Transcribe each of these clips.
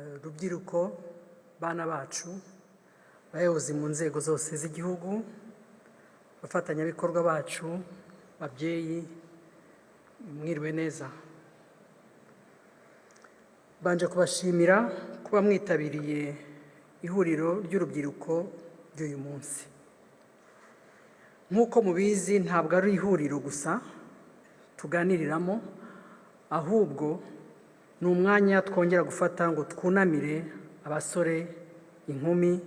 Rubyiruko, bana bacu, bayobozi mu nzego zose z'igihugu, bafatanyabikorwa bacu, babyeyi, mwiriwe neza. Banje kubashimira kuba mwitabiriye ihuriro ry'urubyiruko ry'uyu munsi. Nk'uko mubizi, ntabwo ari ihuriro gusa tuganiriramo, ahubwo ni umwanya twongera gufata ngo twunamire abasore, inkumi,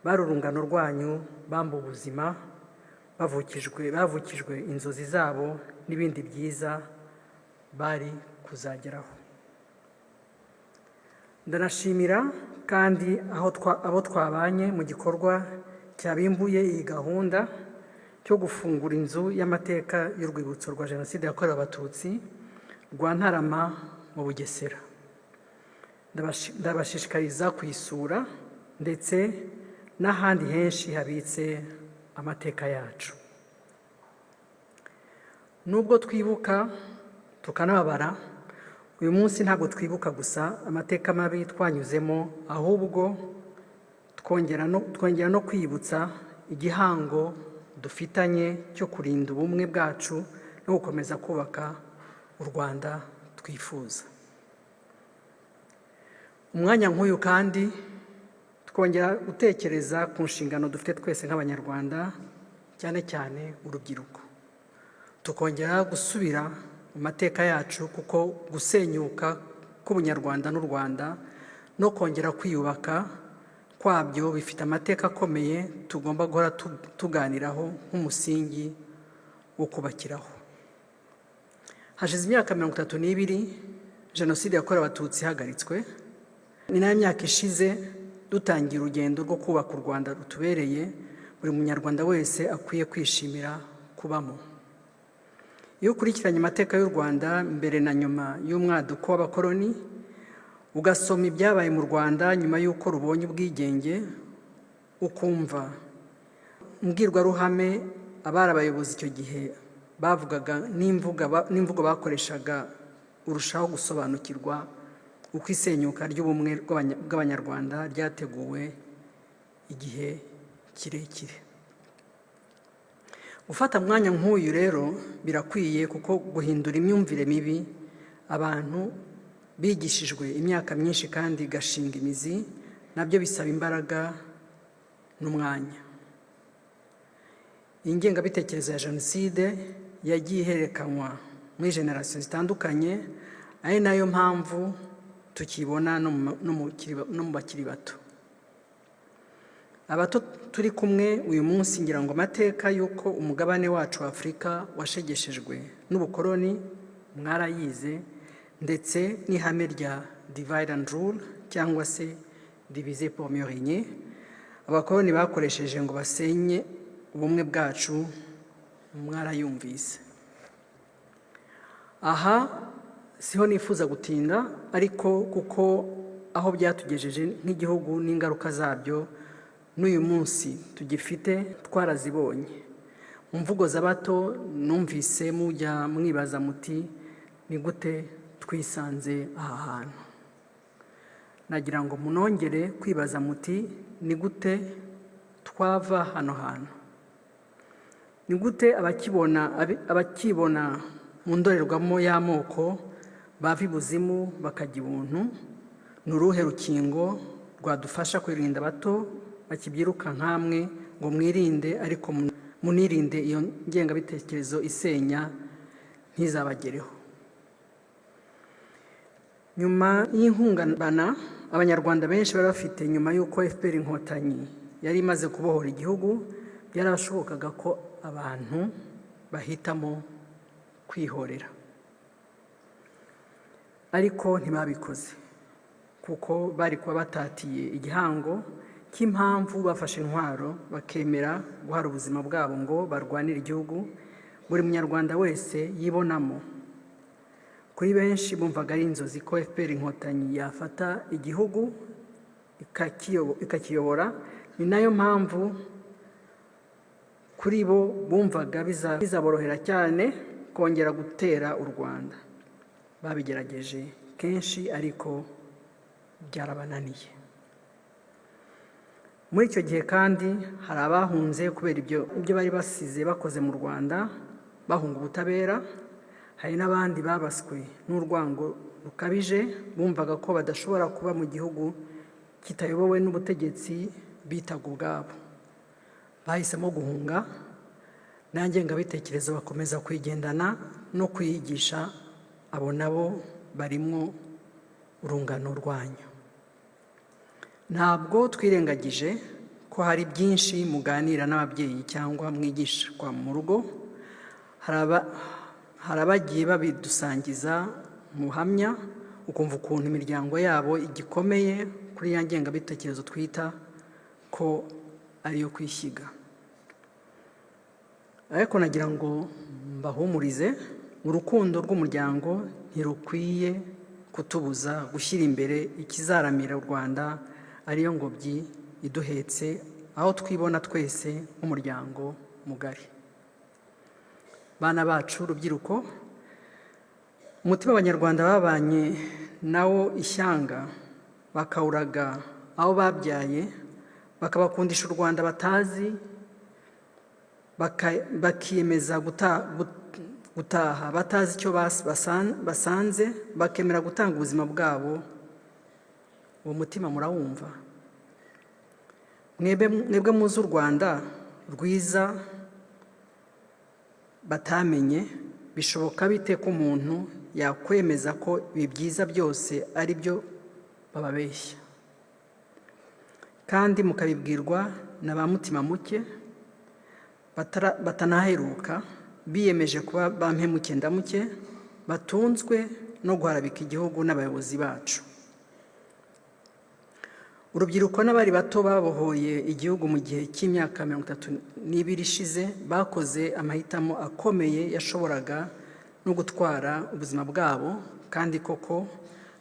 bari urungano rwanyu, bambuwe ubuzima, bavukijwe inzozi zabo n'ibindi byiza bari kuzageraho. Ndanashimira kandi abo twabanye mu gikorwa cyabimbuye iyi gahunda cyo gufungura inzu y'amateka y'urwibutso rwa Jenoside yakorewe Abatutsi rwa Ntarama mu Bugesera. Ndabashishikariza kuyisura ndetse n'ahandi henshi habitse amateka yacu. Nubwo twibuka tukanababara, uyu munsi ntabwo twibuka gusa amateka mabi twanyuzemo, ahubwo twongera no kwibutsa igihango dufitanye cyo kurinda ubumwe bwacu no gukomeza kubaka u Rwanda twifuza. Umwanya nk'uyu kandi twongera gutekereza ku nshingano dufite twese nk'Abanyarwanda, cyane cyane urubyiruko. Tukongera gusubira mu mateka yacu, kuko gusenyuka k'Ubunyarwanda n'u Rwanda no kongera kwiyubaka kwabyo bifite amateka akomeye tugomba guhora tuganiraho nk'umusingi wo kubakiraho. Hashize imyaka 32 Jenoside yakorewe Abatutsi ihagaritswe. Ni nayo myaka ishize dutangira urugendo rwo kubaka u Rwanda rutubereye buri munyarwanda wese akwiye kwishimira kubamo. Iyo ukurikiranye amateka y'u Rwanda mbere na nyuma y'umwaduko w'abakoloni, ugasoma ibyabaye mu Rwanda nyuma y'uko rubonye ubwigenge, ukumva imbwirwaruhame abari abayobozi icyo gihe bavugaga n'imvugo bakoreshaga, urushaho gusobanukirwa uko isenyuka ry'ubumwe bw'Abanyarwanda ryateguwe igihe kirekire. Gufata umwanya nk'uyu rero birakwiye, kuko guhindura imyumvire mibi abantu bigishijwe imyaka myinshi kandi gashinga imizi, nabyo bisaba imbaraga n'umwanya. Iyi ngengabitekerezo ya Jenoside yagiye ihererekanywa muri generasiyo zitandukanye, ari nayo mpamvu tukibona no mu bakiri bato. Abato turi kumwe uyu munsi, ngira ngo amateka y'uko umugabane wacu wa Afurika washegeshejwe n'ubukoloni mwarayize, ndetse n'ihame rya divide and rule cyangwa se diviser pour mieux régner abakoloni bakoresheje ngo basenye ubumwe bwacu mwarayumvise. Aha siho nifuza gutinda, ariko kuko aho byatugejeje nk'igihugu n'ingaruka zabyo n'uyu munsi tugifite twarazibonye. Mu mvugo z'abato numvise mujya mwibaza muti ni gute twisanze aha hantu. Nagira ngo munongere kwibaza muti ni gute twava hano hantu. Ni gute abakibona mu ndorerwamo y'amoko bava ibuzimu bakajya ibuntu. Ni uruhe rukingo rwadufasha kwirinda abato bakibyiruka nk'amwe ngo mwirinde, ariko munirinde iyo ngengabitekerezo isenya ntizabagereho. Nyuma y'ihungabana Abanyarwanda benshi bari bafite nyuma y'uko FPR Inkotanyi yari imaze kubohora igihugu, byarashobokaga ko abantu bahitamo kwihorera, ariko ntibabikoze, kuko bari kuba batatiye igihango cy'impamvu bafashe intwaro bakemera guhara ubuzima bwabo ngo barwanire igihugu buri munyarwanda wese yibonamo. Kuri benshi bumvaga ari inzozi ko FPR Inkotanyi yafata igihugu ikakiyobora. Ni nayo mpamvu kuri bo bumvaga bizaborohera cyane kongera gutera u Rwanda. Babigerageje kenshi, ariko byarabananiye. Muri icyo gihe kandi hari abahunze kubera ibyo bari basize bakoze mu Rwanda bahunga ubutabera, hari n'abandi babaswe n'urwango rukabije bumvaga ko badashobora kuba mu gihugu kitayobowe n'ubutegetsi bitaga ubwabo. Bahisemo guhunga, nta ngengabitekerezo bakomeza kwigendana no kwiyigisha abo nabo barimo urungano rwanyu. Ntabwo twirengagije ko hari byinshi muganira n'ababyeyi cyangwa mwigishwa mu rugo. Hari abagiye babidusangiza mu buhamya, ukumva ukuntu imiryango yabo igikomeye kuri ya ngengabitekerezo twita ko ariyo kwishyiga. Ariko nagira ngo mbahumurize, urukundo rw'umuryango ntirukwiye kutubuza gushyira imbere ikizaramira u Rwanda ariyo ngobyi iduhetse, aho twibona twese nk'umuryango mugari. Bana bacu, urubyiruko, umutima w'Abanyarwanda babanye nawo ishyanga, bakawuraga aho babyaye, bakabakundisha u Rwanda batazi, bakiyemeza gutaha batazi icyo basanze, bakemera gutanga ubuzima bwabo. Uwo mutima murawumva? Mwebwe muzi u Rwanda rwiza batamenye, bishoboka bite ko umuntu yakwemeza ko ibi byiza byose ari byo bababeshya, kandi mukabibwirwa na ba mutima muke batanaheruka, biyemeje kuba ba mpemuke ndamuke, batunzwe no guharabika igihugu n'abayobozi bacu. Urubyiruko n'abari bato babohoye igihugu mu gihe cy'imyaka 32 ishize bakoze amahitamo akomeye yashoboraga no gutwara ubuzima bwabo, kandi koko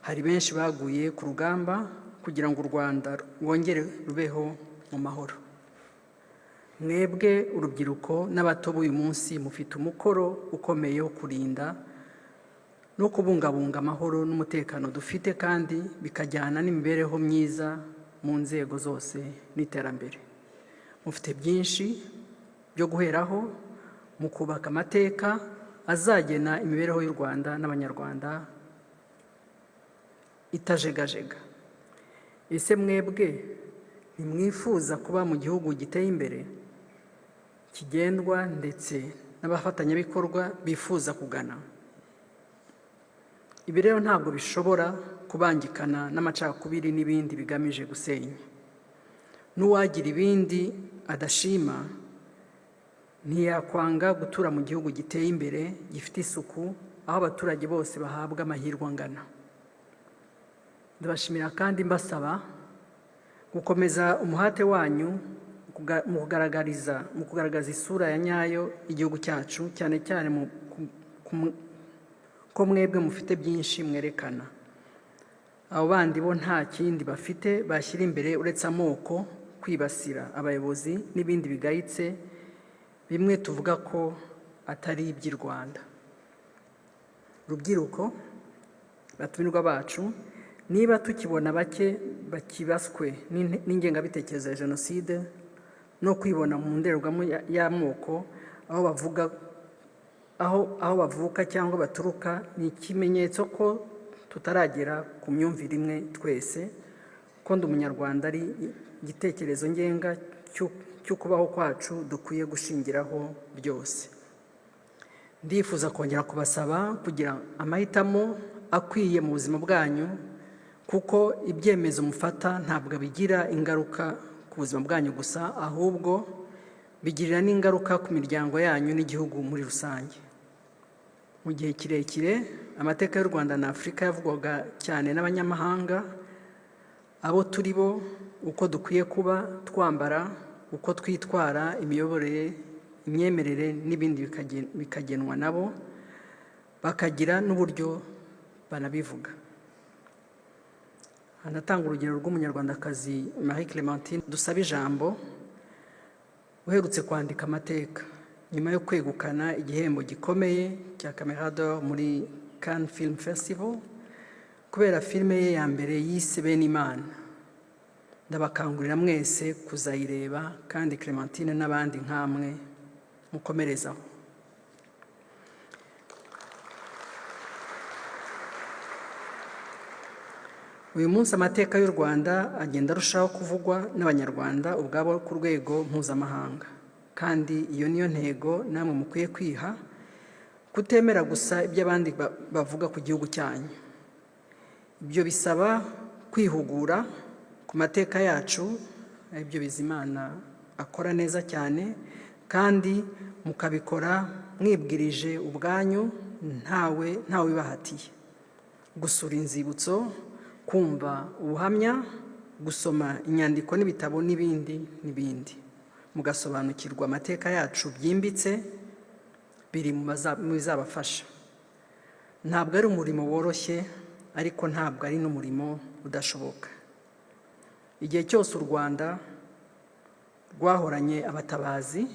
hari benshi baguye ku rugamba kugira ngo u Rwanda rwongere rubeho mu mahoro. Mwebwe urubyiruko n'abato b'uyu munsi mufite umukoro ukomeye wo kurinda no kubungabunga amahoro n'umutekano dufite, kandi bikajyana n'imibereho myiza mu nzego zose n'iterambere. Mufite byinshi byo guheraho mu kubaka amateka azagena imibereho y'u Rwanda n'Abanyarwanda itajegajega. Ese mwebwe ntimwifuza kuba mu gihugu giteye imbere, kigendwa ndetse n'abafatanyabikorwa bifuza kugana? Ibi rero ntabwo bishobora kubangikana n'amacakubiri n'ibindi bigamije gusenya. N'uwagira ibindi adashima ntiyakwanga gutura mu gihugu giteye imbere, gifite isuku, aho abaturage bose bahabwa amahirwe angana. Ndabashimira kandi mbasaba gukomeza umuhate wanyu mu kugaragaza isura ya nyayo igihugu cyacu, cyane cyane ko mwebwe mufite byinshi mwerekana. Abo bandi bo nta kindi bafite bashyira imbere uretse amoko, kwibasira abayobozi n'ibindi bigayitse bimwe tuvuga ko atari iby'i Rwanda. Rubyiruko, batumirwa bacu, niba tukibona bake bakibaswe n'ingengabitekerezo ya Jenoside no kwibona mu ndorerwamo y'amoko aho bavuka cyangwa baturuka, ni ikimenyetso ko tutaragera ku myumvire imwe twese, ko ndi umunyarwanda ari igitekerezo ngenga cyo kubaho kwacu dukwiye gushingiraho byose. Ndifuza kongera kubasaba kugira amahitamo akwiye mu buzima bwanyu, kuko ibyemezo mufata ntabwo bigira ingaruka ku buzima bwanyu gusa, ahubwo bigirira n'ingaruka ku miryango yanyu n'igihugu muri rusange. Mu gihe kirekire amateka y'u Rwanda na Afurika yavugwaga cyane n'abanyamahanga, abo turi bo, uko dukwiye kuba twambara, uko twitwara, imiyoborere, imyemerere n'ibindi bikagenwa nabo, bakagira n'uburyo banabivuga. Hanatanga urugero rw'umunyarwandakazi Marie Clémentine dusaba ijambo, uherutse kwandika amateka nyuma yo kwegukana igihembo gikomeye cya Camera d'Or muri Cannes Film Festival kubera filime ye ya mbere yise Benimana. Ndabakangurira mwese kuzayireba, kandi Clementine n'abandi nkamwe mukomerezaho. Uyu munsi amateka y'u Rwanda agenda arushaho kuvugwa n'Abanyarwanda ubwabo ku rwego mpuzamahanga, kandi iyo niyo ntego namwe mukwiye kwiha, kutemera gusa ibyo abandi bavuga ku gihugu cyanyu. Ibyo bisaba kwihugura ku mateka yacu, ibyo Bizimana akora neza cyane, kandi mukabikora mwibwirije ubwanyu, ntawe ibahatiye. Gusura inzibutso, kumva ubuhamya, gusoma inyandiko n'ibitabo n'ibindi n'ibindi, mugasobanukirwa amateka yacu byimbitse, biri mu bizabafasha. Ntabwo ari umurimo woroshye, ariko ntabwo ari n'umurimo udashoboka. Igihe cyose u Rwanda rwahoranye abatabazi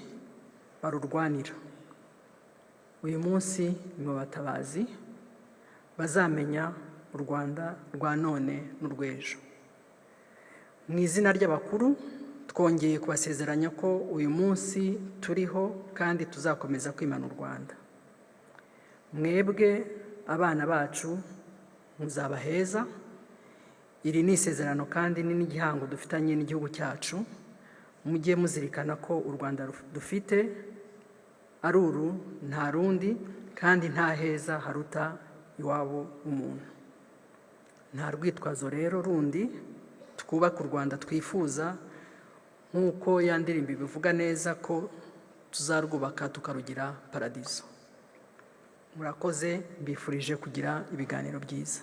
barurwanira. Uyu munsi ni mu batabazi bazamenya u Rwanda rwa none n'urw'ejo. Mu izina ry'abakuru twongeye kubasezeranya ko uyu munsi turiho kandi tuzakomeza kwimana u Rwanda. Mwebwe abana bacu muzaba heza. Iri ni isezerano kandi ni n'igihango dufitanye n'igihugu cyacu. Mujye muzirikana ko u Rwanda dufite ari uru nta rundi, kandi nta heza haruta iwabo w'umuntu. Nta rwitwazo rero rundi twubaka u Rwanda twifuza, nk'uko ya ndirimbo bivuga neza ko tuzarwubaka tukarugira paradizo. Murakoze, mbifurije kugira ibiganiro byiza.